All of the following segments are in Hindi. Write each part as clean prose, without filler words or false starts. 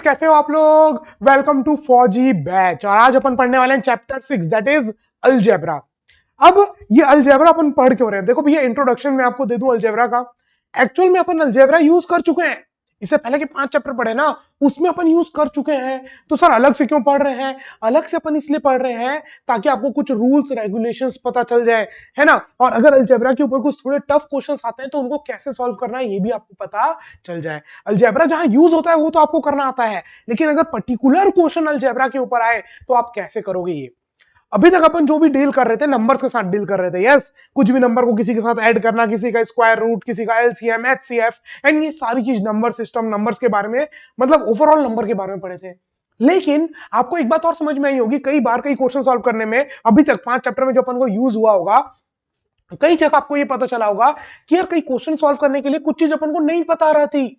किड्स, कैसे हो आप लोग। वेलकम टू फौजी बैच। और आज अपन पढ़ने वाले हैं चैप्टर 6 दैट इज अलजेब्रा। अब ये अलजेब्रा अपन पढ़ क्यों रहे हैं, देखो भैया इंट्रोडक्शन में आपको दे दूं अलजेब्रा का। एक्चुअल में अपन अलजेब्रा यूज कर चुके हैं, इससे पहले के 5 चैप्टर पढ़े ना, उसमें अपन यूज कर चुके हैं। तो सर अलग से क्यों पढ़ रहे हैं? अलग से अपन इसलिए पढ़ रहे हैं ताकि आपको कुछ रूल्स रेगुलेशंस पता चल जाए, है ना। और अगर अलजेब्रा के ऊपर कुछ थोड़े टफ क्वेश्चंस आते हैं तो उनको कैसे सॉल्व करना है ये भी आपको पता चल जाए। अलजेब्रा जहां यूज होता है वो तो आपको करना आता है, लेकिन अगर पर्टिकुलर क्वेश्चन अलजेब्रा के ऊपर आए तो आप कैसे करोगे ये। अभी तक अपन जो भी डील कर रहे थे नंबर्स के साथ डील कर रहे थे। यस, कुछ भी नंबर को किसी के साथ ऐड करना, किसी का स्क्वायर रूट, किसी का एलसीएम, एचसीएफ, एंड ये सारी चीज नंबर सिस्टम, नंबर्स के बारे में, मतलब ओवरऑल नंबर के बारे में पढ़े थे। लेकिन आपको एक बात और समझ में आई होगी, कई बार कई क्वेश्चन सॉल्व करने में अभी तक 5 चैप्टर में जो अपन को यूज हुआ होगा, कई जगह आपको ये पता चला होगा कि यार कई क्वेश्चन सॉल्व करने के लिए कुछ चीज अपन को नहीं पता रहती,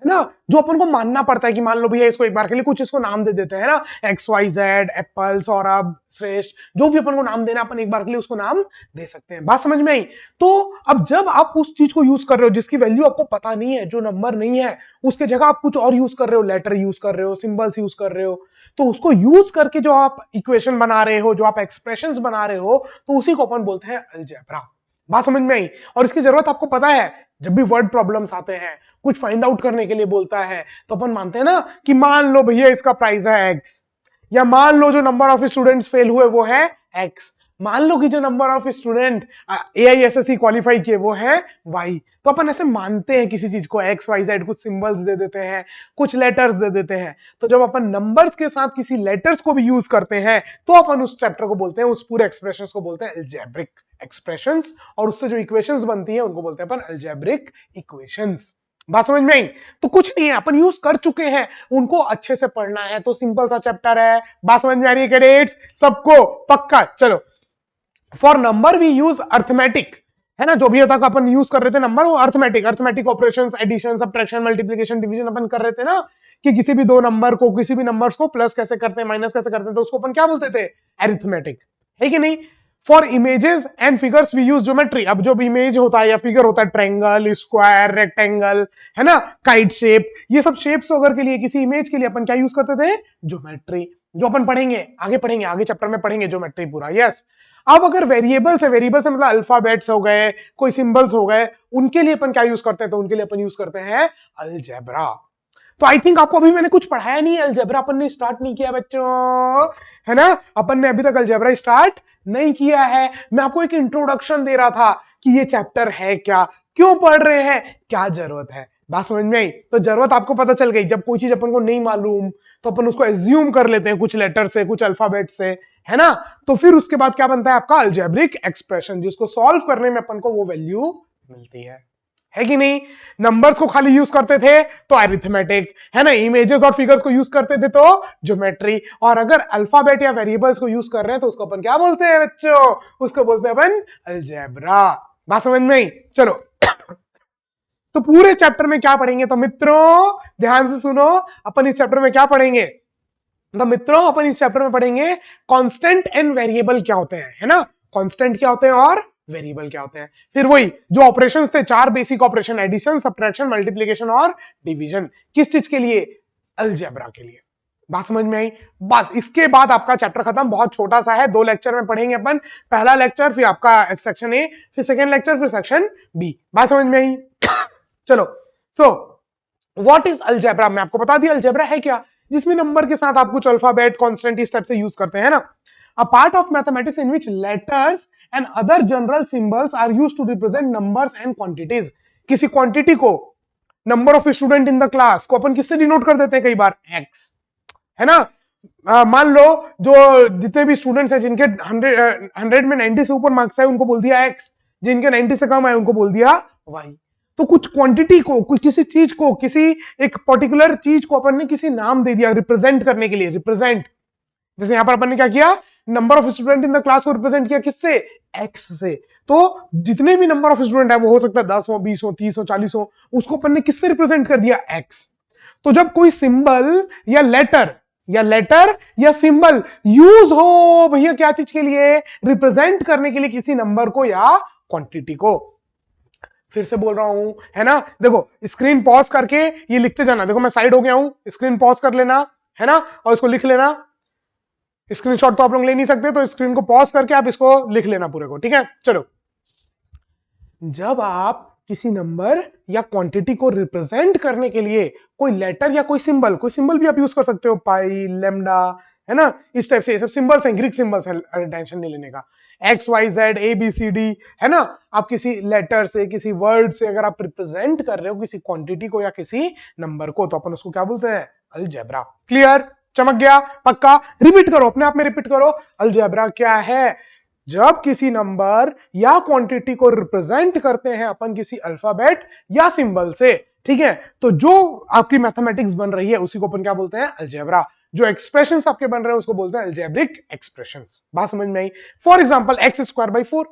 है ना, जो अपन को मानना पड़ता है कि मान लो भैया इसको एक बार के लिए कुछ इसको नाम दे देते हैं ना, X Y Z, apple, Saurabh, Shreshth, जो भी अपन को नाम देना अपन एक बार के लिए उसको नाम दे सकते हैं। बात समझ में आई? तो अब जब आप उस चीज को यूज कर रहे हो जिसकी वैल्यू आपको पता नहीं है, जो नंबर नहीं है, उसके जगह आप कुछ और यूज कर रहे हो, लेटर यूज कर रहे हो, सिंबल्स यूज कर रहे हो, तो उसको यूज करके जो आप इक्वेशन बना रहे हो, जो आप एक्सप्रेशंस बना रहे हो, तो उसी को अपन बोलते हैं अलजेब्रा। बात समझ में आई? और इसकी जरूरत आपको पता है, जब भी वर्ड प्रॉब्लम्स आते हैं, कुछ फाइंड आउट करने के लिए बोलता है, तो अपन मानते हैं ना कि मान लो भैया इसका प्राइस है एक्स, या मान लो जो नंबर ऑफ स्टूडेंट्स फेल हुए वो है एक्स, मान लो कि जो नंबर ऑफ स्टूडेंट एआईएसएससी क्वालिफाई किए वो है वाई। तो अपन ऐसे मानते हैं किसी चीज को, एक्स वाई जेड, कुछ सिंबल्स दे देते हैं, कुछ लेटर्स दे देते हैं। तो जब अपन नंबर्स के साथ किसी लेटर्स को भी यूज करते हैं तो अपन उस चैप्टर को बोलते हैं, उस पूरे एक्सप्रेशंस को बोलते हैं अलजेब्रिक एक्सप्रेशंस, और उससे जो इक्वेशंस बनती है उनको बोलते हैं अपन अलजेब्रिक इक्वेशंस। बात समझ में आई? तो कुछ नहीं है, अपन यूज कर चुके हैं, उनको अच्छे से पढ़ना है। तो सिंपल सा चैप्टर है। बात समझ में आ रही है कैडेट्स सबको? पक्का? चलो, for number we use arithmetic, है ना, जो भी तक अपन यूज कर रहे थे नंबर, वो arithmetic operations, addition, subtraction, multiplication, division अपन कर रहे थे ना, कि किसी भी दो नंबर को, किसी भी नंबर्स को प्लस कैसे करते हैं, माइनस कैसे करते हैं, तो उसको अपन क्या बोलते थे? अरिथमेटिक, है कि नहीं। For images and figures we use geometry. अब जो भी इमेज होता है या फिगर होता है, ट्रायंगल, स्क्वायर, रेक्टेंगल, है ना, काइट शेप, ये सब शेप्स वगैरह के लिए, किसी इमेज के लिए अपन क्या यूज करते थे? ज्योमेट्री, जो अपन पढ़ेंगे आगे चैप्टर में पढ़ेंगे ज्योमेट्री पूरा। यस। अब अगर वेरिएबल्स है, वेरिएबल से मतलब अल्फाबेट्स हो गए, कोई सिंबल्स हो गए, उनके लिए अपन क्या यूज करते हैं? तो उनके लिए अपन यूज करते हैं अलजेब्रा। तो आई थिंक आपको अभी मैंने कुछ पढ़ाया नहीं है, अलजेब्रा अपन ने स्टार्ट नहीं किया बच्चों, है ना, अपन ने अभी तक अलजेब्रा स्टार्ट नहीं किया है। मैं आपको एक इंट्रोडक्शन दे रहा था कि ये चैप्टर है क्या, क्यों पढ़ रहे हैं, क्या जरूरत है। बात समझ में आई? तो जरूरत आपको पता चल गई। जब कोई चीज अपन को नहीं मालूम तो अपन उसको एज्यूम कर लेते हैं, कुछ लेटर से, कुछ अल्फाबेट से, है ना। तो फिर उसके बाद क्या बनता है आपका? अलजेब्रिक एक्सप्रेशन, जिसको सॉल्व करने में अपन को वो वैल्यू मिलती है कि नहीं। नंबर्स को खाली यूज करते थे तो अरिथमेटिक, है ना, इमेजेस और फिगर्स को यूज करते थे तो ज्योमेट्री, और अगर अल्फाबेट या वेरिएबल्स को यूज कर रहे हैं तो उसको अपन क्या बोलते हैं बच्चों? उसको बोलते हैं अपन अलजेब्रा। बात समझ में आई? चलो तो पूरे चैप्टर में क्या पढ़ेंगे? तो मित्रों ध्यान से सुनो, अपन इस चैप्टर में क्या पढ़ेंगे? तो मित्रों अपन इस चैप्टर में पढ़ेंगे कांस्टेंट एंड वेरिएबल क्या होते हैं, है ना, कांस्टेंट क्या होते हैं और वेरिएबल क्या होते हैं। फिर वही जो ऑपरेशंस थे, 4 basic operation, addition, subtraction, multiplication और डिवीजन, किस चीज के लिए? अलजेब्रा के लिए। बात समझ में आई? बस इसके बाद आपका चैप्टर खत्म। बहुत छोटा सा है, 2 लेक्चर में पढ़ेंगे अपन। पहला लेक्चर, फिर आपका सेक्शन ए, फिर सेकेंड लेक्चर, फिर सेक्शन बी। बात समझ में आई? चलो, सो व्हाट इज अलजेब्रा? मैं आपको बता दिया अलजेब्रा है क्या, जिसमें नंबर के साथ आप कुछ अल्फाबेट, कांस्टेंट इस टाइप से यूज करते हैं ना। A part of mathematics in which letters and other general symbols are used to represent numbers and quantities. किसी क्वांटिटी को, number of student in the class को अपन किससे डिनोट कर देते हैं कई बार? एक्स, है ना। मान लो जो जितने भी स्टूडेंट्स हैं जिनके 100 में 90 से ऊपर मार्क्स है उनको बोल दिया एक्स, जिनके 90 से कम है उनको बोल दिया वाई। तो कुछ क्वांटिटी को, कुछ किसी चीज को, किसी एक पर्टिकुलर चीज को अपन ने किसी नाम दे दिया रिप्रेजेंट करने के लिए, रिप्रेजेंट। जैसे यहां पर अपन ने क्या किया? Number of student in the class को रिप्रेजेंट किया किससे? एक्स से। तो जितने भी नंबर ऑफ स्टूडेंट है, वो हो सकता है 10 हो, 20 हो, 30 हो, 40 हो, उसको अपन ने किससे रिप्रेजेंट कर दिया? एक्स। तो जब कोई सिंबल या लेटर या सिंबल यूज हो भैया क्या चीज के लिए? रिप्रेजेंट करने के लिए किसी नंबर को या क्वांटिटी को। फिर से बोल रहा हूं, है ना। देखो स्क्रीन पॉज करके ये लिखते जाना। देखो मैं साइड हो गया हूं, स्क्रीन पॉज कर लेना, है ना, और इसको लिख लेना। स्क्रीनशॉट तो आप लोग ले नहीं सकते, तो स्क्रीन को पॉज करके आप इसको लिख लेना पूरे को, ठीक है। चलो, जब आप किसी नंबर या क्वांटिटी को रिप्रेजेंट करने के लिए कोई लेटर या कोई सिंबल भी आप यूज कर सकते हो, पाई, लेमडा, है ना, इस टाइप से, ये सब सिंबल्स हैं, ग्रीक सिंबल्स हैं, टेंशन नहीं लेने का। X Y Z A B C D, है ना, आप किसी लेटर से, किसी वर्ड से अगर आप रिप्रेजेंट कर रहे हो किसी क्वांटिटी को या किसी नंबर को, तो अपन उसको क्या बोलते हैं? अलजेब्रा। क्लियर? चमक गया? पक्का? रिपीट करो, अपने आप में रिपीट करो, अलजेब्रा क्या है? जब किसी नंबर या क्वांटिटी को रिप्रेजेंट करते हैं अपन किसी अल्फाबेट या सिंबल से, ठीक है, तो जो आपकी मैथमेटिक्स बन रही है उसी को अपन क्या बोलते हैं? अलजेब्रा। जो एक्सप्रेशंस आपके बन रहे हैं उसको बोलते हैं अलजेब्रिक एक्सप्रेशंस। बात समझ में आई? For example x square by 4।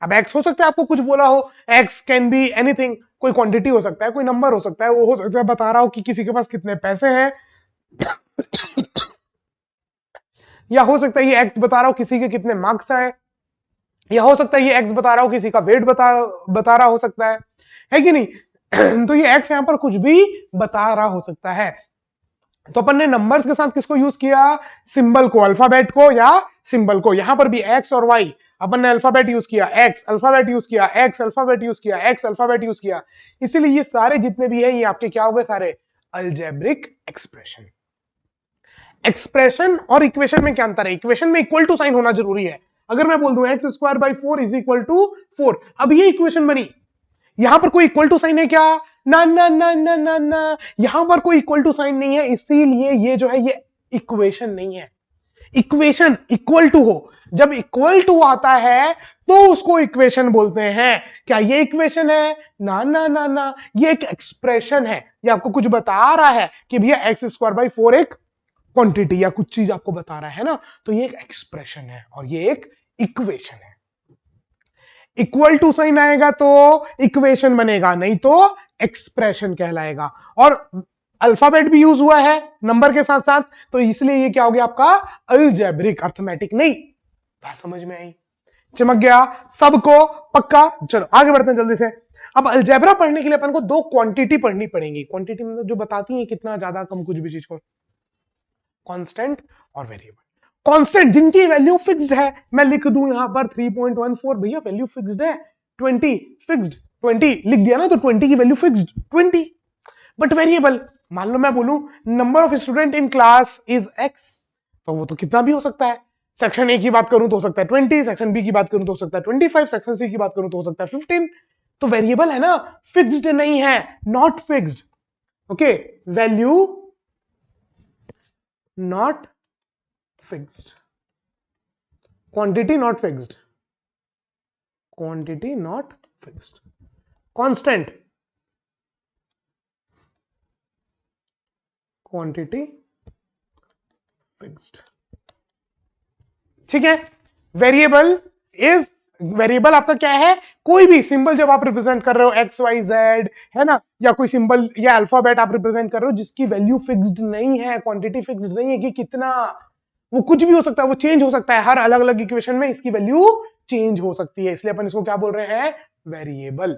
अब एक्स हो सकता है आपको कुछ बोला हो, एक्स कैन बी एनीथिंग, कोई क्वांटिटी हो सकता है, कोई नंबर हो सकता है, वो हो सकता है बता रहा हो कि किसी के पास कितने पैसे हैं या हो सकता है ये एक्स बता रहा हो किसी के कितने मार्क्स हैं, या हो सकता है ये एक्स बता रहा हो किसी का वेट बता रहा हो सकता है कि नहीं तो ये एक्स यहां पर कुछ भी बता रहा हो सकता है। तो अपन ने नंबर्स के साथ किसको यूज किया? सिंबल को, अल्फाबेट को या सिंबल को। यहां पर भी एक्स और वाई, अपन ने अल्फाबेट यूज किया, एक्स अल्फाबेट यूज किया, एक्स अल्फाबेट यूज किया, एक्स अल्फाबेट यूज किया। इसीलिए ये सारे जितने भी हैं ये आपके क्या हो गए? सारे अलजेब्रिक एक्सप्रेशन। एक्सप्रेशन और इक्वेशन में क्या अंतर है? इक्वेशन में इक्वल टू साइन होना जरूरी है। अगर मैं बोल दूं X square by 4 is equal to 4, अब ये इक्वेशन बनी। यहां पर कोई इक्वल टू साइन है क्या? ना ना ना ना ना ना, यहां पर कोई इक्वल टू साइन नहीं है, इसीलिए ये जो है ये इक्वेशन नहीं है। इक्वेशन इक्वल टू हो, जब इक्वल टू आता है तो उसको इक्वेशन बोलते हैं। क्या ये इक्वेशन है? ना ना ना ना, ये एक एक्सप्रेशन है। ये आपको कुछ बता रहा है कि भैया एक्स स्क्वायर बाई 4 एक क्वांटिटी या कुछ चीज आपको बता रहा है ना, तो ये एक एक्सप्रेशन है और ये एक इक्वेशन है। इक्वल टू साइन आएगा तो इक्वेशन बनेगा, नहीं तो एक्सप्रेशन कहलाएगा। और अल्फाबेट भी यूज हुआ है नंबर के साथ साथ, तो इसलिए ये क्या हो गया आपका? अलजेब्रिक, अर्थमेटिक नहीं। बात समझ में आई? चमक गया सबको? पक्का? चलो आगे बढ़ते हैं जल्दी से। अब अलजेब्रा पढ़ने के लिए अपन को दो क्वांटिटी पढ़नी पड़ेंगी। क्वांटिटी मतलब जो बताती है कितना ज्यादा कम कुछ भी चीज को, कांस्टेंट और वेरिएबल। कांस्टेंट जिनकी वैल्यू फिक्स्ड है, मैं लिख दूं यहां पर 3.14, भैया वैल्यू फिक्स्ड है। 20 फिक्स्ड, 20 लिख दिया ना, तो 20 की वैल्यू फिक्स्ड 20। बट वेरिएबल, मान लो मैं बोलूं number of student in class is x, तो वो तो कितना भी हो सकता है। सेक्शन ए की बात करूं तो हो सकता है 20, सेक्शन बी की बात करूं तो हो सकता है 25, सेक्शन सी की बात करूं तो हो सकता है 15। तो वेरिएबल है ना, फिक्स्ड नहीं है, not fixed. Okay, value not fixed, quantity not fixed, quantity not fixed. Constant, quantity fixed, ठीक है। वेरिएबल इज, वेरिएबल आपका क्या है? कोई भी सिंबल जब आप रिप्रेजेंट कर रहे हो, एक्स वाई जेड, है ना, या कोई सिंबल या अल्फाबेट आप रिप्रेजेंट कर रहे हो जिसकी वैल्यू फिक्स्ड नहीं है, क्वांटिटी फिक्स्ड नहीं है कि कितना, वो कुछ भी हो सकता है, वो चेंज हो सकता है। हर अलग अलग इक्वेशन में इसकी वैल्यू चेंज हो सकती है, इसलिए अपन इसको क्या बोल रहे हैं? वेरिएबल।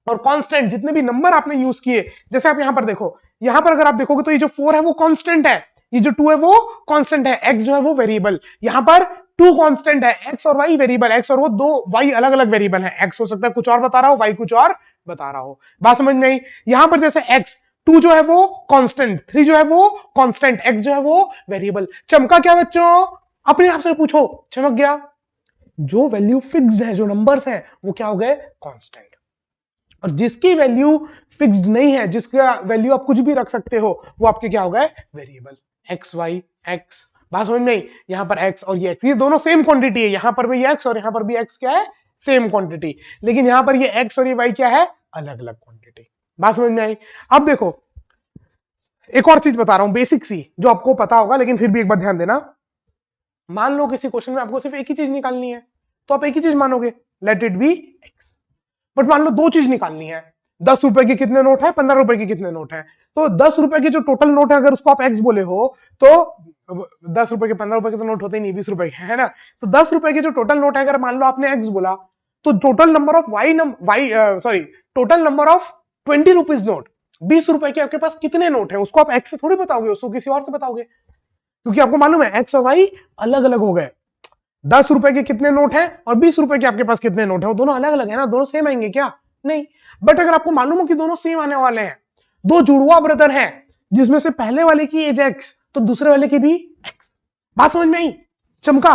और कांस्टेंट, जितने भी नंबर आपने यूज किए, जैसे आप यहां पर देखो, यहां पर अगर आप देखोगे तो ये जो 4 है वो कांस्टेंट है, ये जो 2 है वो कांस्टेंट है, एक्स जो है वो वेरिएबल। यहां पर 2 कांस्टेंट है, एक्स और वाई वेरिएबल, एक्स और वो दो वाई अलग अलग वेरिएबल है। एक्स हो सकता है कुछ और बता रहा हो, वाई कुछ और बता रहा हो। बात समझ में आई? यहां पर जैसे एक्स 2 जो है वो कांस्टेंट, 3 जो है वो कांस्टेंट, एक्स जो है वो वेरिएबल। चमका क्या बच्चों? अपने आप से पूछो, चमक गया? जो वैल्यू फिक्स्ड है, जो नंबर्स है, वो क्या हो गए? कांस्टेंट। और जिसकी वैल्यू फिक्स्ड नहीं है, जिसका वैल्यू आप कुछ भी रख सकते हो, वो आपके क्या हो गए? वेरिएबल। X Y X. बात समझ में आई? यहां पर एक्स और ये एक्स, ये दोनों सेम क्वांटिटी है, यहां पर भी एक्स और यहां पर भी एक्स क्या है? Same quantity. लेकिन यहां पर ये एक्स और ये वाई क्या है? अलग अलग क्वांटिटी। बात समझ में आई? अब देखो एक और चीज बता रहा हूं, बेसिक सी, जो आपको पता होगा लेकिन फिर भी एक बार ध्यान देना। मान लो किसी क्वेश्चन में आपको सिर्फ एक ही चीज निकालनी है, तो आप एक ही चीज मानोगे, late it be x. But मान लो दो चीज निकालनी है, 10 रुपए के कितने नोट है, 15 रुपए के कितने नोट है, तो 10 रुपए के जो टोटल नोट है अगर उसको आप एक्स बोले हो, तो 10 रुपए के 15 रुपए के तो नोट होते ही नहीं, 20 रुपए के, है ना। तो 10 रुपए के जो टोटल नोट है अगर मान लो आपने एक्स बोला, तो total number of Y sorry total number of 20 rupees note, 20 रुपए के आपके पास कितने नोट है, उसको आप एक्स से थोड़ी बताओगे, उसको किसी और से बताओगे, क्योंकि आपको मालूम है एक्स और वाई अलग अलग हो गए। 10 रुपए के कितने नोट हैं और 20 रुपए के आपके पास कितने नोट हैं, वो दोनों अलग अलग है ना, दोनों सेम आएंगे क्या? नहीं। बट अगर आपको मालूम हो कि दोनों सेम आने वाले हैं, दो जुड़वा ब्रदर हैं जिसमें से पहले वाले की एज एक्स तो दूसरे वाले की भी एक्स, बात समझ में आई? चमका।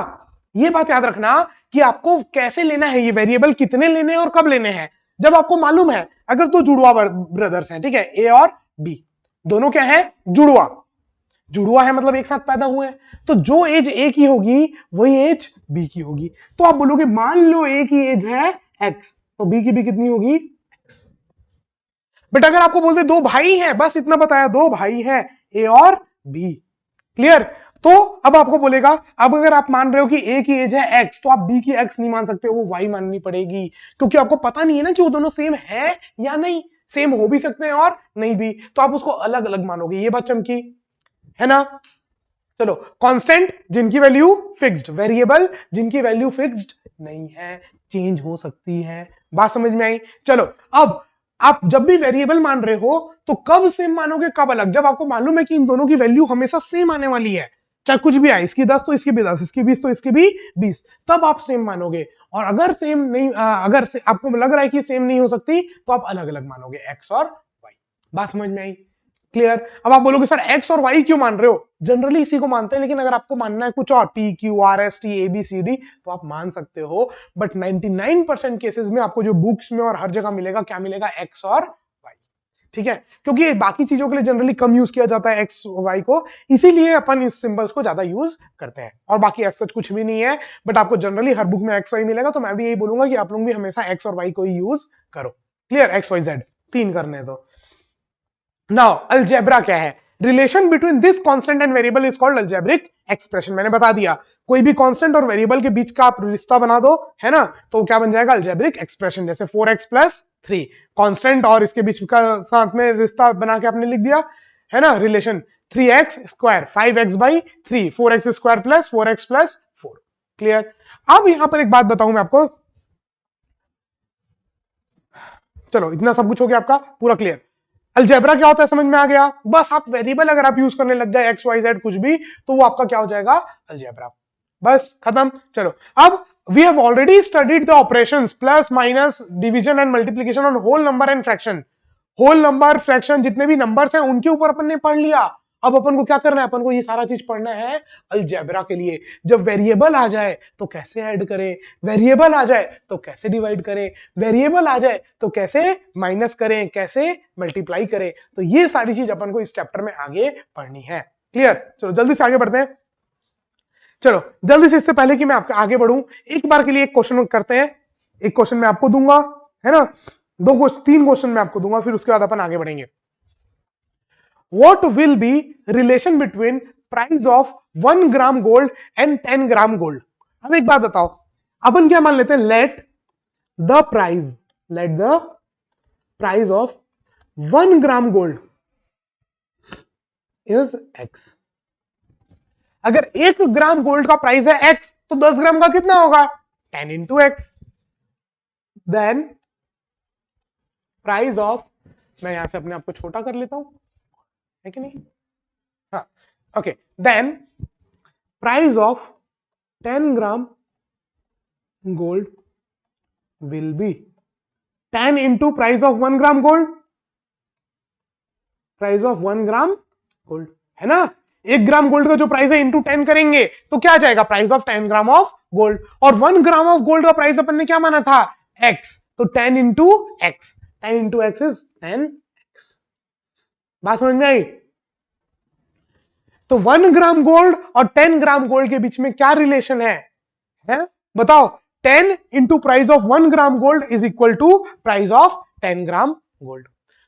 ये बात याद रखना कि आपको कैसे लेना है, ये वेरिएबल कितने लेने हैं और कब लेने हैं, जब आपको मालूम है। अगर दो जुड़वा ब्रदर्स हैं, ठीक है, ए और बी, दोनों क्या है? जुड़वा। जुड़वा है मतलब एक साथ पैदा हुए हैं, तो जो एज ए की होगी वही एज बी की होगी। तो आप बोलोगे मान लो ए की एज है एक्स, तो बी की भी कितनी होगी? एक्स। बट अगर आपको बोलते दो भाई हैं, बस इतना बताया, दो भाई हैं ए और बी, क्लियर? तो अब आपको बोलेगा, अब अगर आप मान रहे हो कि ए की एज है एक्स, तो आप बी की एक्स नहीं मान सकते, वो वाई माननी पड़ेगी, क्योंकि आपको पता नहीं है ना कि वो दोनों सेम है या नहीं, सेम हो भी सकते हैं और नहीं भी, तो आप उसको अलग अलग मानोगे। ये बात चमकी है ना? चलो, कांस्टेंट जिनकी वैल्यू फिक्स्ड, वेरिएबल जिनकी वैल्यू फिक्स्ड नहीं है, चेंज हो सकती है, बात समझ में आई? चलो, अब आप जब भी वेरिएबल मान रहे हो तो कब सेम मानोगे, कब अलग? जब आपको मालूम है कि इन दोनों की वैल्यू हमेशा सेम आने वाली है, चाहे कुछ भी आए, इसकी 10 तो इसकी भी 10, इसकी 20 तो इसकी भी 20, तब आप सेम मानोगे। और अगर सेम नहीं, आपको लग रहा है कि सेम नहीं हो सकती, तो आप अलग अलग मानोगे, एक्स और वाई। बात समझ में आई? क्लियर? अब आप बोलोगे सर एक्स और वाई क्यों मान रहे हो? जनरली इसी को मानते हैं, लेकिन अगर आपको मानना है कुछ और, P Q R S T A B C D, तो आप मान सकते हो। बट 99% केसेस में आपको जो बुक्स में और हर जगह मिलेगा, क्या मिलेगा? एक्स और वाई, ठीक है? क्योंकि बाकी चीजों के लिए जनरली कम यूज किया जाता है एक्स वाई को, इसीलिए अपन इस सिंबल्स को ज्यादा यूज करते हैं। और बाकी ऐसा कुछ भी नहीं है, बट आपको जनरली हर बुक में एक्स वाई मिलेगा, तो मैं भी यही बोलूंगा कि आप लोग भी हमेशा एक्स और वाई को ही यूज करो। क्लियर? एक्स वाई जेड तीन करने दो। नाउ अलजेब्रा क्या है? Relation between this constant and variable is called algebraic expression. मैंने बता दिया, कोई भी कांस्टेंट और वेरिएबल के बीच का आप रिश्ता बना दो, है ना, तो क्या बन जाएगा? Algebraic expression. जैसे 4x प्लस 3, कांस्टेंट और इसके बीच का साथ में रिश्ता बना के आपने लिख दिया, है ना, relation 3x square 5x by 3, 4x square plus 4x plus 4। Clear? अब यहां पर एक बात बताऊं मैं आपको, चलो इतना सब कुछ हो गया आपका पूरा क्लियर। अलजेब्रा क्या होता है समझ में आ गया? बस आप वेरिएबल अगर आप यूज करने लग गए एक्स वाई जेड कुछ भी, तो वो आपका क्या हो जाएगा? अलजेब्रा। बस खत्म। चलो, अब we have already studied the operations plus minus division and multiplication on whole number and fraction. Whole number, fraction, जितने भी नंबर्स हैं उनके ऊपर अपन ने पढ़ लिया। अब अपन को क्या करना है? अपन को ये सारा चीज पढ़ना है अलजेब्रा के लिए। जब वेरिएबल आ जाए तो कैसे ऐड करें, वेरिएबल आ जाए तो कैसे डिवाइड करें, वेरिएबल आ जाए तो कैसे माइनस करें, कैसे मल्टीप्लाई करें, तो ये सारी चीज अपन को इस चैप्टर में आगे पढ़नी है। क्लियर? चलो जल्दी से आगे बढ़ते हैं। चलो जल्दी से, इससे पहले कि मैं आपके आगे बढ़ूं, एक बार के लिए एक क्वेश्चन करते हैं। एक क्वेश्चन मैं आपको दूंगा, है ना, तीन क्वेश्चन मैं आपको दूंगा, फिर उसके बाद अपन आगे बढ़ेंगे। What will be relation between price of 1 gram gold and 10 gram gold? अब एक बात बताओ, अपन क्या मान लेते हैं? Let the price of 1 gram gold is x। अगर 1 ग्राम गोल्ड का प्राइस है x, तो 10 ग्राम का कितना होगा? 10 into X. Then price of, मैं यहां से अपने आप को छोटा कर लेता हूं, है कि नहीं? हाँ, okay. Then price of 10 gram gold will be 10 into price of 1 gram gold, price of 1 gram gold, है ना। 1 ग्राम गोल्ड का जो प्राइस है इंटू 10 करेंगे तो क्या आ जाएगा? Price of 10 gram of gold. और 1 ग्राम ऑफ गोल्ड का प्राइस अपन ने क्या माना था? x, तो 10 into x, 10 into x is 10x। बात समझ में आई? तो 1 ग्राम गोल्ड और 10 ग्राम गोल्ड के बीच में क्या रिलेशन है? बताओ। 10 into price of 1 gram gold is equal to price of 10 gram gold.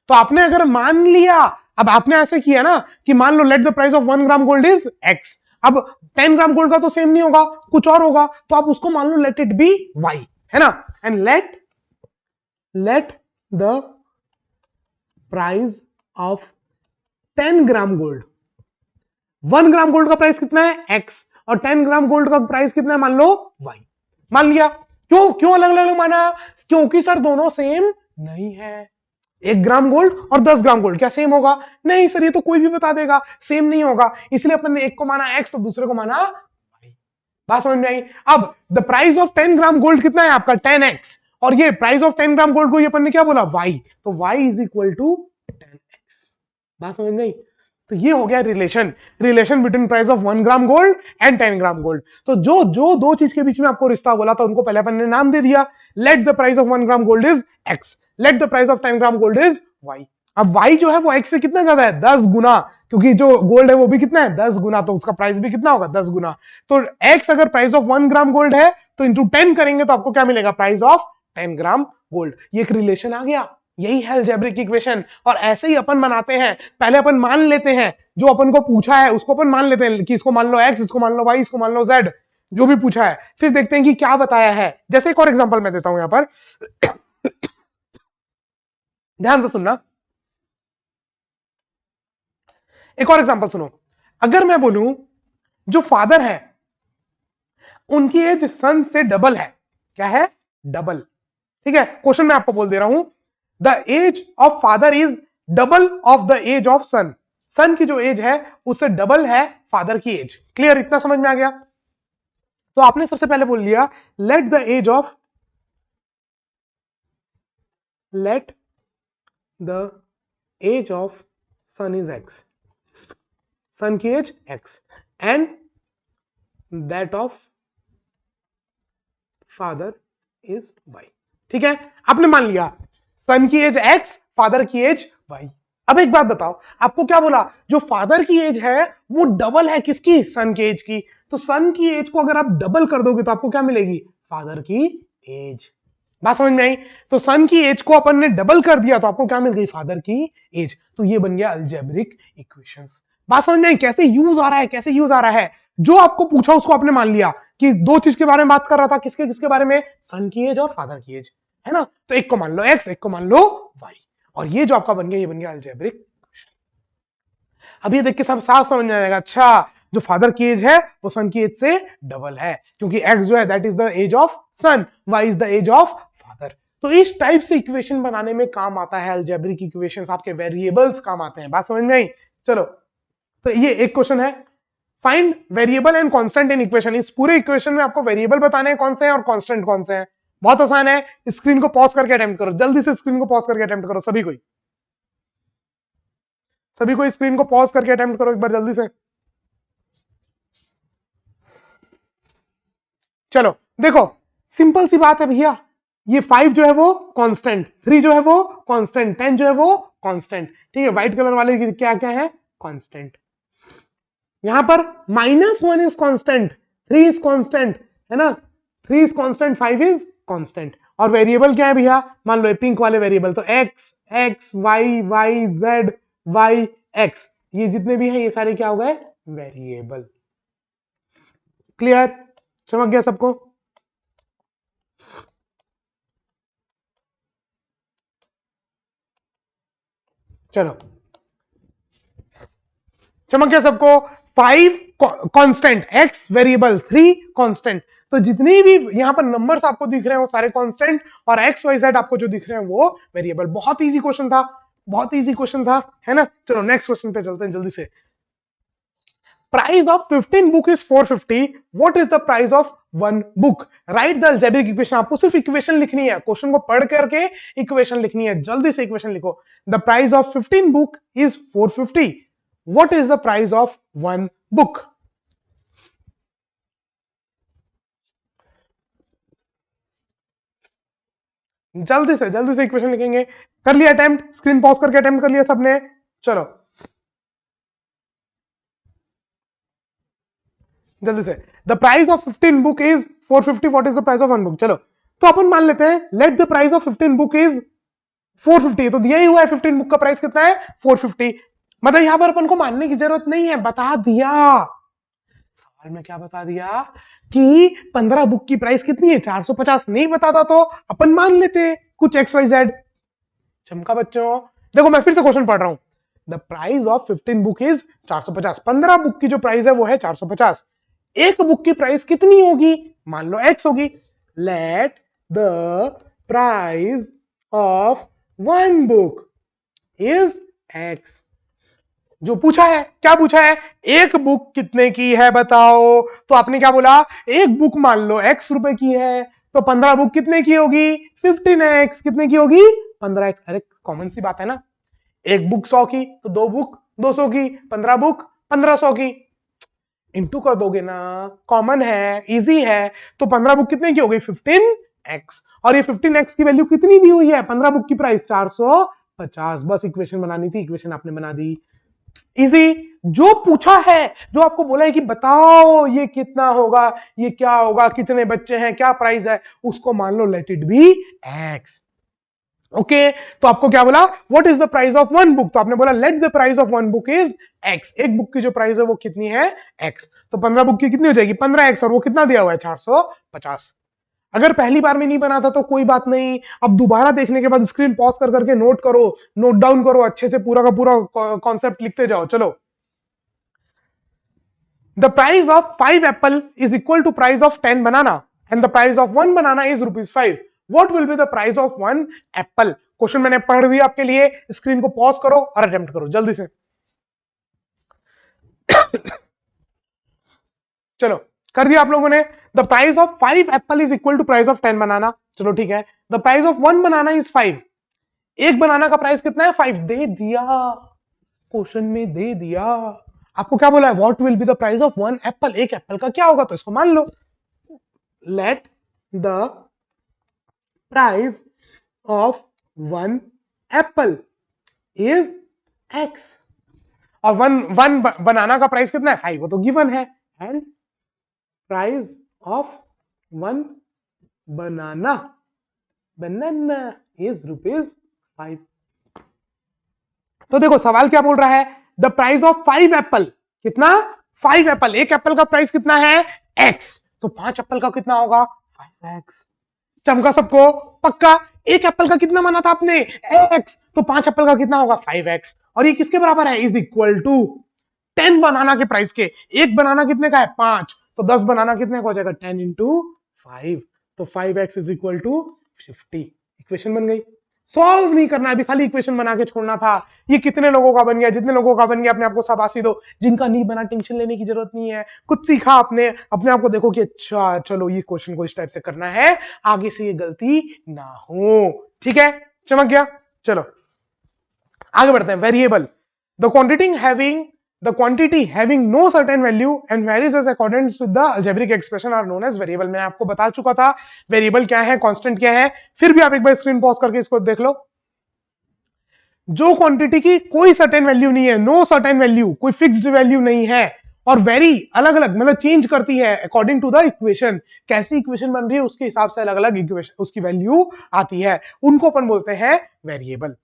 तो आपने अगर मान लिया, अब आपने ऐसे किया ना कि मान लो let the price of 1 gram gold is x, अब 10 ग्राम गोल्ड का तो सेम नहीं होगा, कुछ और होगा, तो आप उसको मान लो लेट इट बी y, है ना। And let the price of 10 gram gold, 1 gram gold का प्राइस कितना है? x, और 10 ग्राम गोल्ड का प्राइस कितना है? मान लो y। मान लिया। क्यों अलग अलग माना? क्योंकि सर दोनों सेम नहीं है। 1 ग्राम गोल्ड और 10 ग्राम गोल्ड क्या सेम होगा? नहीं सर, ये तो कोई भी बता देगा, सेम नहीं होगा। इसलिए अपन ने एक को माना एक्स तो दूसरे को माना वाई। बात समझ में आई? अब the price of 10 gram gold कितना है आपका? 10x। और ये प्राइस ऑफ 10 ग्राम गोल्ड को ये अपन ने क्या बोला? y। तो y is equal to 10x। बात समझ में आई? तो ये हो गया relation, relation between price of 1 gram gold and 10 gram gold. तो जो जो दो चीज के बीच में आपको रिश्ता बोला था उनको पहले अपन ने नाम दे दिया। Late the price of 1 gram gold is x, late the price of 10 gram gold is y। अब y जो है वो x से कितना ज्यादा है? 10 गुना, क्योंकि जो गोल्ड है वो भी कितना है? 10 गुना, तो उसका प्राइस भी कितना होगा? 10 गुना। तो x अगर प्राइस ऑफ 1 ग्राम गोल्ड है तो इंटू 10 करेंगे तो आपको क्या मिलेगा? Price of 10 gram gold. ये एक रिलेशन आ गया, यही है अलजेब्रिक इक्वेशन। और ऐसे ही अपन बनाते हैं, पहले अपन मान लेते हैं जो अपन को पूछा है उसको अपन मान लेते हैं कि इसको मान लो x, इसको मान लो y, इसको मान लो z, जो भी पूछा है। फिर देखते हैं कि क्या बताया है। जैसे एक और एग्जांपल मैं देता हूं यहां पर, ध्यान से सुनना। एक और एग्जांपल सुनो। अगर मैं बोलूं जो फादर है उनकी एज सन से डबल है। क्या है? डबल। ठीक है, क्वेश्चन मैं आपको बोल दे रहा हूं, the age of father is double of the age of son. Son की जो एज है उससे डबल है फादर की एज। क्लियर? इतना समझ में आ गया? तो आपने सबसे पहले बोल लिया let the age of, let the age of son is x, son की age x, and that of father is y. ठीक है, आपने मान लिया सन की एज एक्स, फादर की एज वाई। अब एक बात बताओ, आपको क्या बोला? जो फादर की एज है वो डबल है किसकी? सन की एज की। तो सन की एज को अगर आप डबल कर दोगे तो आपको क्या मिलेगी? फादर की एज। बात समझ में आई? तो सन की एज को अपन ने डबल कर दिया तो आपको क्या मिल गई? फादर की एज। तो ये बन गया अलजेब्रिक इक्वेशंस। बात समझ में आई? कैसे यूज आ रहा है, कैसे यूज आ रहा है। जो आपको पूछा उसको आपने मान लिया कि दो चीज के बारे में बात कर रहा था, किसके किसके बारे में? सन की एज और फादर की एज, है ना? तो एक को मान लो एक्स, एक को मान लो वाई, और ये जो आपका बन गया ये बन गया अलजेब्रिक। अब ये देख के सब साफ समझ में आएगा, अच्छा जो फादर की एज है वो सन की एज से डबल है, क्योंकि एक्स जो है that is the age of son, Y is the age of father. तो इस टाइप से इक्वेशन बनाने में काम आता है अलजेब्रिक इक्वेशंस, आपके वेरिएबल्स काम आते हैं। बात समझ में आई? चलो, तो ये एक क्वेश्चन है, find variable and constant in equation. इस पूरे इक्वेशन में आपको वेरिएबल बताने हैं कौन से हैं और कांस्टेंट कौन से हैं। बहुत आसान है, स्क्रीन को पॉज करके अटेम्प्ट करो, जल्दी से स्क्रीन को पॉज करके अटेम्प्ट करो सभी कोई, सभी को स्क्रीन को पॉज करके अटेम्प्ट करो एक बार जल्दी से। चलो देखो, सिंपल सी बात है भैया, ये 5 जो है वो कांस्टेंट, 3 जो है वो कांस्टेंट, 10 जो है वो कांस्टेंट। ठीक है, व्हाइट कलर वाले क्या क्या है? कांस्टेंट। यहां पर -1 इज कांस्टेंट, 3 इज कांस्टेंट, है ना? 3 इज कांस्टेंट, 5 इज कांस्टेंट। और वेरिएबल क्या है भैया? मान लो पिंक वाले वेरिएबल, तो X, X, Y, Y, Z, Y, X, ये जितने भी हैं ये सारे क्या हो गए? वेरिएबल। क्लियर? चमक गया सबको? चलो, चमक गया सबको? 5 कांस्टेंट, एक्स वेरिएबल, 3 कांस्टेंट। तो जितनी भी यहां पर नंबर्स आपको दिख रहे हैं वो सारे कांस्टेंट, और एक्स वाई जेड आपको जो दिख रहे हैं वो वेरिएबल। बहुत इजी क्वेश्चन था, बहुत इजी क्वेश्चन था, है ना? चलो नेक्स्ट क्वेश्चन पे चलते हैं जल्दी से। Price of 15 book is 450, what is the price of 1 book? Right the algebraic equation. आपको सिर्फ इक्वेशन लिखनी है, क्वेश्चन को पढ़ करके इक्वेशन लिखनी है। जल्दी से इक्वेशन लिखो। The price of 15 book is 450, what is the price of 1 book? जल्दी से इक्वेशन लिखेंगे। कर लिया अटेम्प्ट? स्क्रीन पॉज करके अटेम्प्ट कर लिया सबने? चलो जल्दी से। The price of 15 book is 450, what is the price of 1 book? चलो, तो अपन मान लेते हैं let the price of 15 book is 450। तो दिया ही हुआ है 15 बुक का प्राइस कितना है? 450। मतलब यहां पर अपन को मानने की जरूरत नहीं है, बता दिया सवाल में। क्या बता दिया? कि 15 बुक की प्राइस कितनी है? 450। नहीं बताता तो अपन मान लेते कुछ एक्स वाई जेड। चमका बच्चों? देखो मैं फिर से क्वेश्चन पढ़ रहा हूं। The price of 15 book is 450। 15 book की जो प्राइस है वो है 450। एक बुक की प्राइस कितनी होगी? मान लो एक्स होगी। Late the price of one book is x. जो पूछा है, क्या पूछा है, एक बुक कितने की है बताओ। तो आपने क्या बोला, एक बुक मान लो एक्स रुपए की है, तो 15 बुक कितने की होगी, 15x। कितने की होगी, 15x। अरे कॉमन सी बात है ना, एक बुक 100 की, तो दो बुक 200 की, 15 बुक 1500 की। इंटू कर दोगे ना, कॉमन है, इजी है। तो 15 बुक कितने की हो गई, 15x। और ये 15x की वैल्यू कितनी दी हुई है, 15 बुक की प्राइस 450। बस इक्वेशन बनानी थी, इक्वेशन आपने बना दी, इजी। जो पूछा है, जो आपको बोला है कि बताओ ये कितना होगा, ये क्या होगा, कितने बच्चे हैं, क्या प्राइस है, उसको मान लो let it be x. Okay, तो आपको क्या बोला, what is the price of one book, तो आपने बोला let the price of one book is x. एक बुक की जो प्राइस है वो कितनी है, एक्स। तो 15 बुक की कितनी हो जाएगी, 15x। और वो कितना दिया हुआ है, 450। अगर पहली बार में नहीं बना था तो कोई बात नहीं, अब दोबारा देखने के बाद स्क्रीन पॉज कर करके नोट करो, नोट डाउन करो अच्छे से, पूरा का पूरा कॉन्सेप्ट लिखते जाओ। चलो, the price of 5 apple is equal to price of 10 banana and the price of 1 banana is ₹5। What will be the price of 1 apple. Question मैंने पढ़ दिया आपके लिए, स्क्रीन को पॉज करो और अटेम्प्ट करो जल्दी से। चलो, कर दिया आप लोगों ने। The price of 5 apple is equal to price of 10 banana. चलो ठीक है, the price of 1 banana is 5। एक बनाना का प्राइस कितना है, 5। दे दिया, क्वेश्चन में दे दिया। आपको क्या बोला है, what will be the price of 1 apple, एक एप्पल का क्या होगा, तो इसको मान लो, let the price of 1 apple is x. और वन वन बनाना का प्राइस कितना है, 5, वो तो गिवन है। And price of 1 banana banana is ₹5। तो देखो सवाल क्या बोल रहा है, द प्राइस ऑफ 5 एप्पल, कितना, 5 एप्पल, एक एप्पल का प्राइस कितना है, x। तो 5 एप्पल का कितना होगा, 5x। चमका सबको, पक्का। एक एप्पल का कितना माना था आपने, x। तो 5 एप्पल का कितना होगा, 5x। और ये किसके बराबर है, इज इक्वल टू 10 बनाना के प्राइस के। एक बनाना कितने का है, 5। तो 10 बनाना कितने का हो जाएगा, 10 इंटू 5। तो 5x is equal to 50। Equation बन गई। सॉल्व नहीं करना, अभी खाली इक्वेशन बना के छोड़ना था। ये कितने लोगों का बन गया, जितने लोगों का बन गया अपने आप को शाबाशी दो, जिनका नहीं बना टेंशन लेने की जरूरत नहीं है। कुछ सीखा आपने, अपने आप को देखो कि अच्छा चलो ये क्वेश्चन को इस टाइप से करना है, आगे से ये गलती ना हो। ठीक है, चमक गया। चलो आगे बढ़ते हैं। Variable, the quantity having no certain value and varies as according to the algebraic expression are known as variable. मैं आपको बता चुका था वेरिएबल क्या है, कांस्टेंट क्या है। फिर भी आप एक बार स्क्रीन पॉज करके इसको देख लो। जो क्वांटिटी की कोई सर्टेन वैल्यू नहीं है, नो सर्टेन वैल्यू, कोई फिक्स्ड वैल्यू नहीं है, और वेरी अलग अलग मतलब चेंज करती है अकॉर्डिंग टू द इक्वेशन। कैसी इक्वेशन बन रही है उसके हिसाब से अलग अलग इक्वेशन उसकी वैल्यू आती है, उनको अपन बोलते हैं वेरिएबल।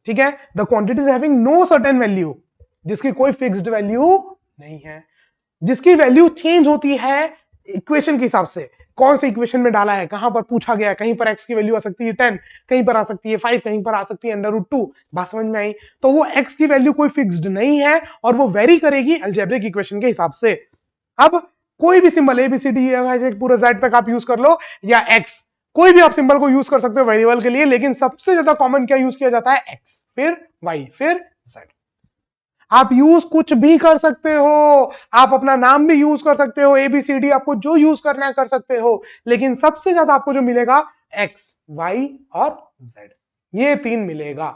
ठीक है, the quantities having no certain value, जिसकी कोई फिक्स्ड वैल्यू नहीं है, जिसकी वैल्यू चेंज होती है इक्वेशन के हिसाब से, कौन से इक्वेशन में डाला है, कहां पर पूछा गया है। कहीं पर x की वैल्यू आ सकती है 10, कहीं पर आ सकती है 5, कहीं पर आ सकती है √2। बात समझ में आई। तो वो x की वैल्यू कोई फिक्स्ड नहीं है और वो वेरी करेगी अलजेब्रिक इक्वेशन के हिसाब से। अब कोई भी सिंबल ABCD पूरा Z तक आप यूज कर लो, या x, कोई भी आप सिंबल को यूज कर सकते हो वेरिएबल के लिए, लेकिन सबसे ज्यादा कॉमन क्या यूज किया जाता है, x, फिर y, फिर z। आप यूज कुछ भी कर सकते हो, आप अपना नाम भी यूज कर सकते हो, ABCD, आपको जो यूज करना है कर सकते हो, लेकिन सबसे ज्यादा आपको जो मिलेगा x, y और z, ये 3 मिलेगा।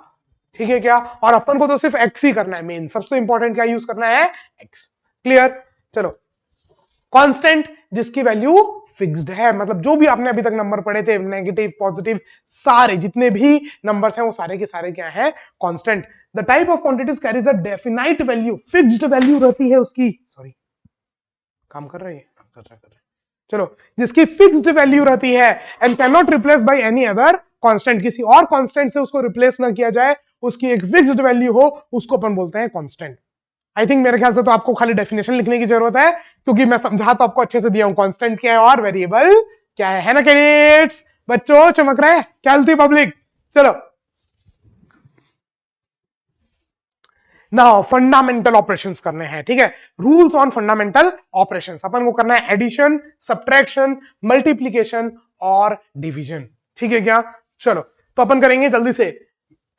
ठीक है क्या, और अपन को तो सिर्फ x ही करना है, मेन सबसे इंपॉर्टेंट क्या यूज करना है, x। क्लियर। चलो, कांस्टेंट, जिसकी वैल्यू फिक्स्ड है, मतलब जो भी आपने अभी तक नंबर पढ़े थे, नेगेटिव पॉजिटिव सारे जितने भी नंबर्स हैं वो सारे के सारे क्या है, constant. The type of quantities carries a definite value, fixed value रहती है उसकी। सॉरी, काम कर रहे हैं, कर रहे हैं। चलो, जिसकी फिक्स्ड वैल्यू रहती है and can not replace by any other constant, किसी और कांस्टेंट से उसको रिप्लेस ना किया जाए, उसकी एक फिक्स्ड वैल्यू हो, उसको अपन बोलते हैं कांस्टेंट। आई थिंक मेरे ख्याल से तो आपको खाली डेफिनेशन लिखने की जरूरत है, क्योंकि मैं समझा तो आपको अच्छे से दिया हूं, कांस्टेंट क्या है और वेरिएबल क्या है ना कैडेट्स। बच्चों चमक रहे, क्या चलती पब्लिक। चलो, नाउ फंडामेंटल ऑपरेशंस करने हैं। ठीक है, रूल्स ऑन फंडामेंटल ऑपरेशंस, अपन को करना है एडिशन, सब्ट्रैक्शन, मल्टीप्लीकेशन और डिवीजन। ठीक है क्या, चलो तो अपन करेंगे जल्दी से,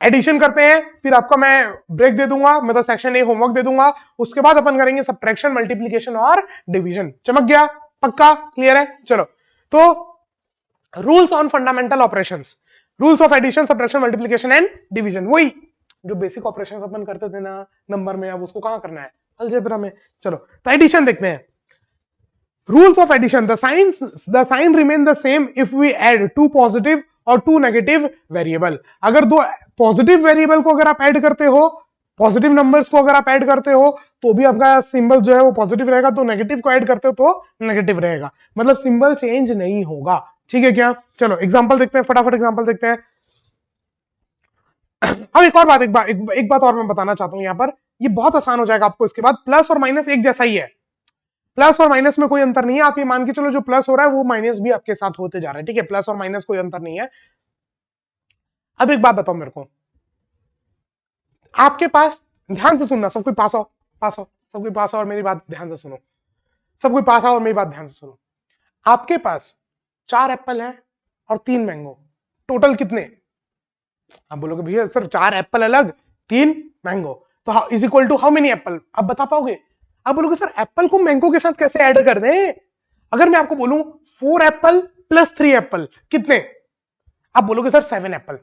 एडिशन करते हैं, फिर आपका मैं ब्रेक दे दूंगा, मतलब सेक्शन ए होमवर्क दे दूंगा, उसके बाद अपन करेंगे सब्ट्रैक्शन, मल्टीप्लीकेशन और डिवीजन। चमक गया? पक्का क्लियर है? चलो, तो rules on fundamental operations, rules of addition, subtraction, multiplication and division, वही जो बेसिक ऑपरेशंस अपन करते थे ना नंबर में, अब उसको कहां करना है? अलजेब्रा में। चलो, तो एडिशन देखते हैं। Rules of addition, the sign remain the same if we add two positive और टू नेगेटिव वेरिएबल। अगर दो पॉजिटिव वेरिएबल को अगर आप ऐड करते हो, पॉजिटिव नंबर्स को अगर आप ऐड करते हो, तो भी आपका सिंबल जो है वो पॉजिटिव रहेगा, तो नेगेटिव को ऐड करते हो तो नेगेटिव रहेगा, मतलब सिंबल चेंज नहीं होगा। ठीक है क्या? चलो एग्जांपल देखते हैं, फटाफट एग्जांपल देखते हैं। अब एक और बात, एक बात और मैं बताना चाहता हूं यहां पर, ये बहुत आसान हो जाएगा आपको इसके बाद। प्लस और माइनस एक जैसा ही है, प्लस और माइनस में कोई अंतर नहीं है। आप ये मान के चलो जो प्लस हो रहा है वो माइनस भी आपके साथ होते जा रहा है। ठीक है, प्लस और माइनस कोई अंतर नहीं है। अब एक बात बताओ मेरे को, आपके पास, ध्यान से सुनना, सब कोई पास आओ, पास आओ, सब कोई पास आओ और मेरी बात ध्यान से सुनो, सब कोई पास आओ और मेरी बात ध्यान से सुनो। आपके पास 4 एप्पल है और 3 मैंगो, टोटल कितने? आप बोलोगे भैया सर 4 एप्पल अलग 3 मैंगो, तो is equal to how many apple? आप बता पाओगे? आप बोलोगे सर एप्पल को मैंगो के साथ कैसे ऐड कर दें? अगर मैं आपको बोलूं 4 एप्पल प्लस 3 एप्पल कितने? आप बोलोगे सर 7 एप्पल।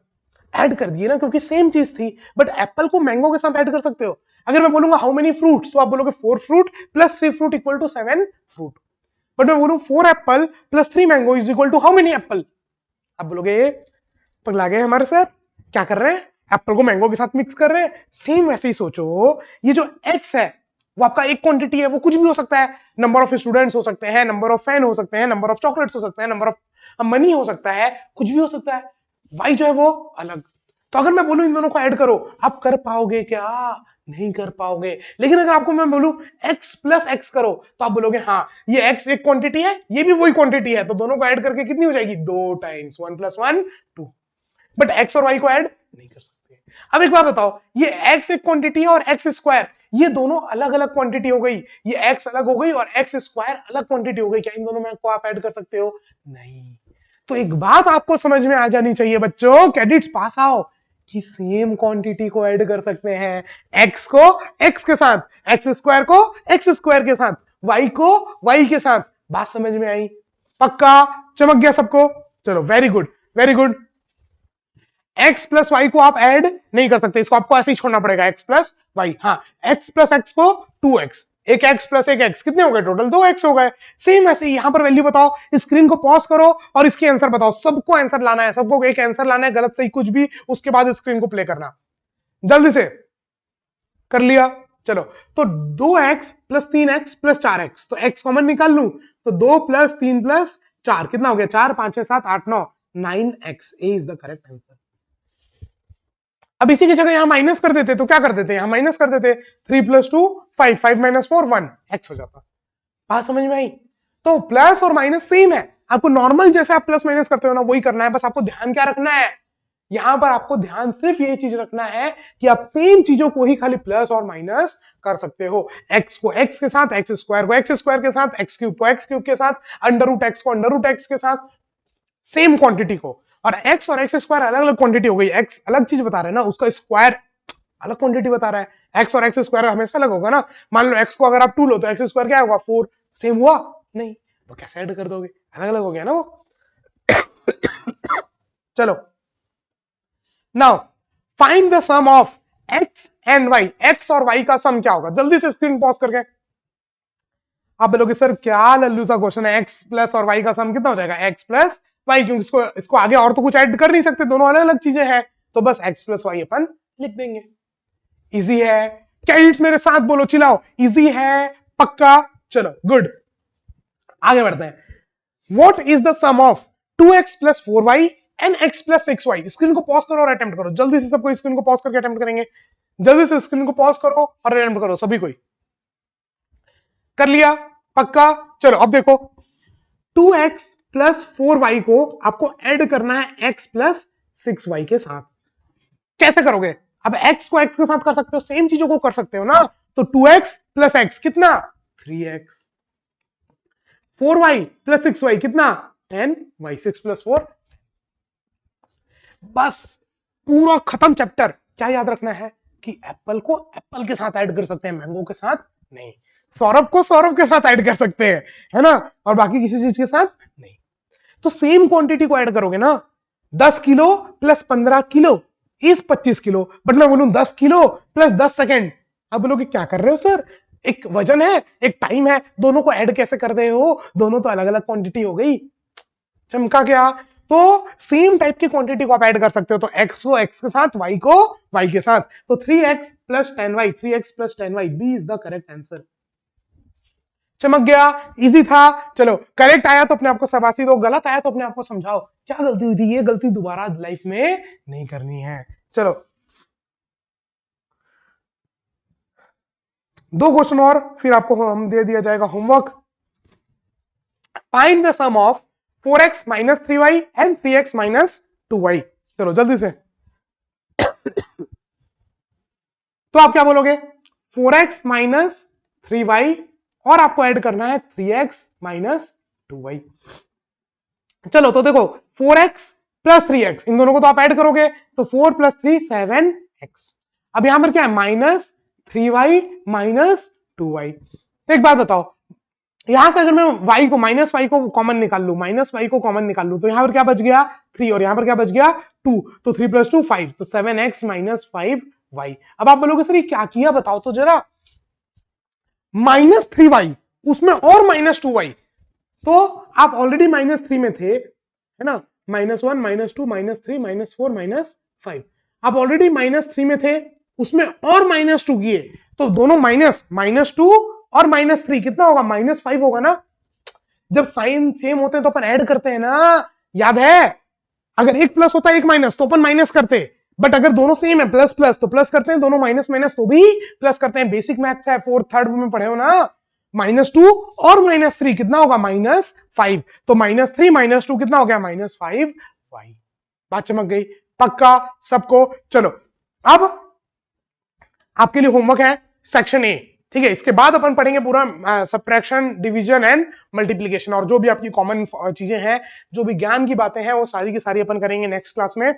ऐड कर दिए ना, क्योंकि सेम चीज थी, बट एप्पल को मैंगो के साथ ऐड कर सकते हो। अगर मैं बोलूंगा हाउ मेनी फ्रूट्स, तो आप बोलोगे 4 fruit plus 3 fruit equal to 7 fruit. But मैं बोलूं 4 apple plus 3 mango is equal to how many apple? आप बोलोगे पगला गए हमारे सर, क्या कर रहे हैं? एप्पल को मैंगो के साथ मिक्स कर रहे हैं। सेम वैसे ही सोचो, ये जो एक्स है वो आपका एक क्वांटिटी है, वो कुछ भी हो सकता है। नंबर ऑफ स्टूडेंट्स हो सकते हैं, नंबर ऑफ फैन हो सकते हैं, नंबर ऑफ चॉकलेट्स हो सकते हैं, नंबर ऑफ मनी हो सकता है, कुछ भी हो सकता है। वाई जो है वो अलग। तो अगर मैं बोलूं इन दोनों को ऐड करो, आप कर पाओगे क्या? नहीं कर पाओगे। लेकिन अगर आपको मैं बोलूं x प्लस एक्स करो, तो आप बोलोगे हाँ ये x एक क्वांटिटी है, ये भी वही क्वांटिटी है, तो दोनों को ऐड करके कितनी हो जाएगी? 2 टाइम्स 1 + 1 2। बट x और y को ऐड नहीं कर सकते। अब एक बात बताओ, ये x एक क्वांटिटी है और x स्क्वायर, ये दोनों अलग अलग क्वांटिटी हो गई, ये x अलग हो गई और x स्क्वायर अलग क्वांटिटी हो गई, क्या इन दोनों में को आप ऐड कर सकते हो? नहीं। तो एक बात आपको समझ में आ जानी चाहिए बच्चों, कैडेट्स पास आओ, कि सेम क्वांटिटी को ऐड कर सकते हैं। x को x के साथ, x स्क्वायर को x स्क्वायर के साथ, y को y के साथ। बात समझ में आई? पक्का? चमक गया सबको? चलो very good, very good. x plus y को आप ऐड नहीं कर सकते, इसको आपको ऐसे ही छोड़ना पड़ेगा, x प्लस वाई। हाँ, x प्लस एक्स को 2x, एक x प्लस एक x कितने हो गए? टोटल 2x हो गए। सेम ऐसे ही यहां पर वैल्यू बताओ, स्क्रीन को पॉज करो और इसके आंसर बताओ। सबको आंसर लाना है, सबको एक आंसर लाना है, गलत सही कुछ भी, उसके बाद स्क्रीन को प्ले करना। जल्दी से कर लिया? चलो, तो 2x plus 3x plus 4x, तो x कॉमन निकाल लूं, तो 2 प्लस 3 प्लस 4 कितना हो गया? 4 5 6 7 8 9 9x। A is the correct answer. अब इसी की जगह यहां माइनस कर देते, तो क्या कर देते? यहां माइनस कर देते, 3 + 2 5 5 - 4 1 x हो जाता। बात समझ में आई? तो प्लस और माइनस सेम है, आपको नॉर्मल जैसे आप प्लस माइनस करते हो ना वही करना है। बस आपको ध्यान क्या रखना है, यहां पर आपको ध्यान सिर्फ यही चीज रखना है कि आप सेम चीजों को ही खाली प्लस और माइनस कर सकते हो। x को x के साथ, x स्क्वायर को x स्क्वायर के साथ, x क्यूब को x क्यूब के साथ, √x को √x के साथ, सेम क्वांटिटी को। और x और x स्क्वायर अलग अलग क्वांटिटी हो गई, x अलग चीज बता रहे हैं ना, उसका स्क्वायर अलग क्वांटिटी बता रहा है। x और x स्क्वायर हमेशा अलग होगा ना। मान लो x को अगर आप 2 लो तो x स्क्वायर क्या होगा? 4। सेम हुआ? नहीं, वो कैसे ऐड कर दोगे? अलग अलग हो गया ना वो। चलो, now find the sum of x and y, x और y का सम क्या होगा? जल्दी से स्क्रीन पॉज करके। आप बोलोगे सर क्या लल्लू सा क्वेश्चन है, x प्लस और y का सम कितना हो जाएगा? x प्लस y, क्योंकि इसको आगे और तो कुछ ऐड कर नहीं सकते, दोनों अलग अलग चीजें हैं, तो बस x प्लस y अपन लिख देंगे। इजी है? कैडेट्स मेरे साथ बोलो, चिल्लाओ, इजी है? पक्का? चलो गुड, आगे बढ़ते हैं। What is the sum of 2x plus 4y and x plus 6y? Screen को पॉज करो और अटेम्प्ट करो, जल्दी से सबको स्क्रीन को पॉज करके अटेम्प्ट करेंगे। जल्दी से स्क्रीन को पॉज करो और अटेम्प्ट करो सभी कोई। कर लिया? पक्का? चलो अब देखो, 2x प्लस 4y को आपको ऐड करना है x प्लस 6y के साथ। कैसे करोगे? अब x को x के साथ कर सकते हो, सेम चीजों को कर सकते हो ना। तो 2x प्लस x कितना? 3x। 4y प्लस 6y कितना? 10y। 6 + 4 बस पूरा खत्म चैप्टर। क्या याद रखना है कि एप्पल को एप्पल के साथ ऐड कर सकते हैं, मैंगो के साथ नहीं। सौरभ को सौरभ के साथ ऐड कर सकते हैं, है ना, और बाकी किसी चीज के साथ नहीं। तो सेम क्वांटिटी को ऐड करोगे ना, 10 kilo plus 15 kilo is 25 kilo, but मैं बोलूं 10 किलो प्लस 10 सेकेंड, आप बोलोगे क्या कर रहे हो सर, एक वजन है एक टाइम है, दोनों को ऐड कैसे कर रहे हो, दोनों तो अलग अलग क्वांटिटी हो गई। चमका क्या? तो सेम टाइप की क्वांटिटी को आप ऐड कर सकते हो, तो x को x के साथ, y को y के साथ, तो 3x plus 10y, 3x plus 10y, B is the correct answer. चमक गया, इजी था। चलो करेक्ट आया तो अपने आप को शाबाशी दो, गलत आया तो अपने आप को समझाओ क्या गलती हुई थी, ये गलती दोबारा लाइफ में नहीं करनी है। चलो दो क्वेश्चन और फिर आपको हम दे दिया जाएगा homework. Find the sum of 4x minus 3y and 3x minus 2y। चलो जल्दी से, तो आप क्या बोलोगे, 4x माइनस 3y और आपको ऐड करना है 3x माइनस 2y। चलो तो देखो 4x प्लस 3x, इन दोनों को तो आप ऐड करोगे, तो 4 प्लस 3 7x। अब यहां पर क्या है, माइनस 3y माइनस 2y। तो एक बात बताओ, यहां से अगर मैं y को माइनस वाई को कॉमन निकाल लू, माइनस वाई को कॉमन निकाल लू, तो यहां पर क्या बच गया 3, और यहां पर क्या बच गया 2, तो 3 प्लस 2 5, तो 7x माइनस 5y। अब आप बोलोगे सर ये क्या किया, बताओ तो जरा, माइनस 3y उसमें और माइनस 2y, तो आप ऑलरेडी माइनस 3 में थे, है ना, -1 -2 -3 -4 -5, आप ऑलरेडी -3 में थे, उसमें और -2 किए, तो दोनों माइनस, -2 और -3 कितना होगा, -5 होगा ना। जब साइन सेम होते हैं तो अपन ऐड करते हैं ना, याद है, अगर एक प्लस होता है एक माइनस तो अपन माइनस करते, बट अगर दोनों सेम है प्लस प्लस तो प्लस करते हैं, दोनों माइनस माइनस तो भी प्लस करते हैं। बेसिक मैथ्स है, फोर्थ थर्ड में पढ़े हो ना। -2 और -3 कितना होगा, -5, तो -3 -2 कितना हो गया, -5y। बात चमक गई, पक्का सबको। चलो अब आपके लिए होमवर्क है सेक्शन ए, ठीक है, इसके बाद अपन पढ़ेंगे पूरा सब्ट्रैक्शन डिवीजन एंड मल्टीप्लीकेशन, और जो भी आपकी कॉमन चीजें हैं, जो भी ज्ञान की बातें हैं, वो सारी की सारी अपन करेंगे नेक्स्ट क्लास में।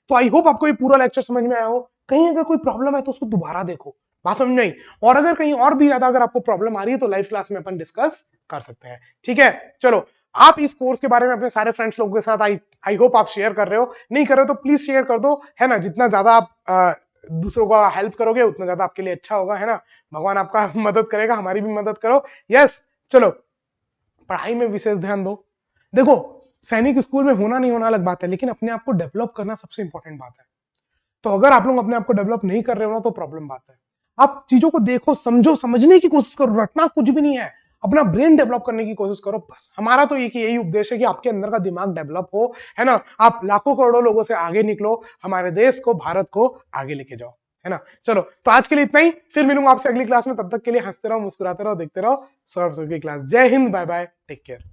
तो आई होप आपको ये पूरा लेक्चर समझ में आया हो। कहीं अगर कोई प्रॉब्लम है तो उसको दोबारा देखो, बात समझ में आई, और अगर कहीं और भी ज्यादा अगर आपको प्रॉब्लम आ रही है तो लाइव क्लास में अपन डिस्कस कर सकते हैं, ठीक है। चलो आप इस कोर्स के बारे में अपने सारे फ्रेंड्स लोगों के साथ आई होप आप शेयर कर रहे हो, नहीं कर रहे हो तो प्लीज शेयर कर दो, है ना, जितना ज्यादा आप दूसरों का हेल्प करोगे उतना ज्यादा आपके लिए अच्छा होगा, है ना, भगवान आपका मदद करेगा, हमारी भी मदद करो। यस, चलो पढ़ाई में विशेष ध्यान दो। देखो सैनिक स्कूल में होना नहीं होना अलग बात है, लेकिन अपने आप को डेवलप करना सबसे इंपॉर्टेंट बात है। तो अगर आप लोग अपने आप को डेवलप नहीं कर रहे हो ना तो प्रॉब्लम बात है। आप चीजों को देखो, समझो, समझने की कोशिश करो, रटना कुछ भी नहीं है, अपना ब्रेन डेवलप करने की कोशिश करो, बस हमारा तो यही उपदेश है कि आपके अंदर का दिमाग डेवलप हो, है ना, आप लाखों करोड़ों लोगों से आगे निकलो, हमारे देश को, भारत को आगे लेके जाओ, है ना। चलो तो आज के लिए इतना ही, फिर मिलूंगा आपसे अगली क्लास में, तब तक के लिए हंसते रहो, मुस्कुराते रहो, देखते रहो सौरभ सर की क्लास। जय Hind, bye bye, take care.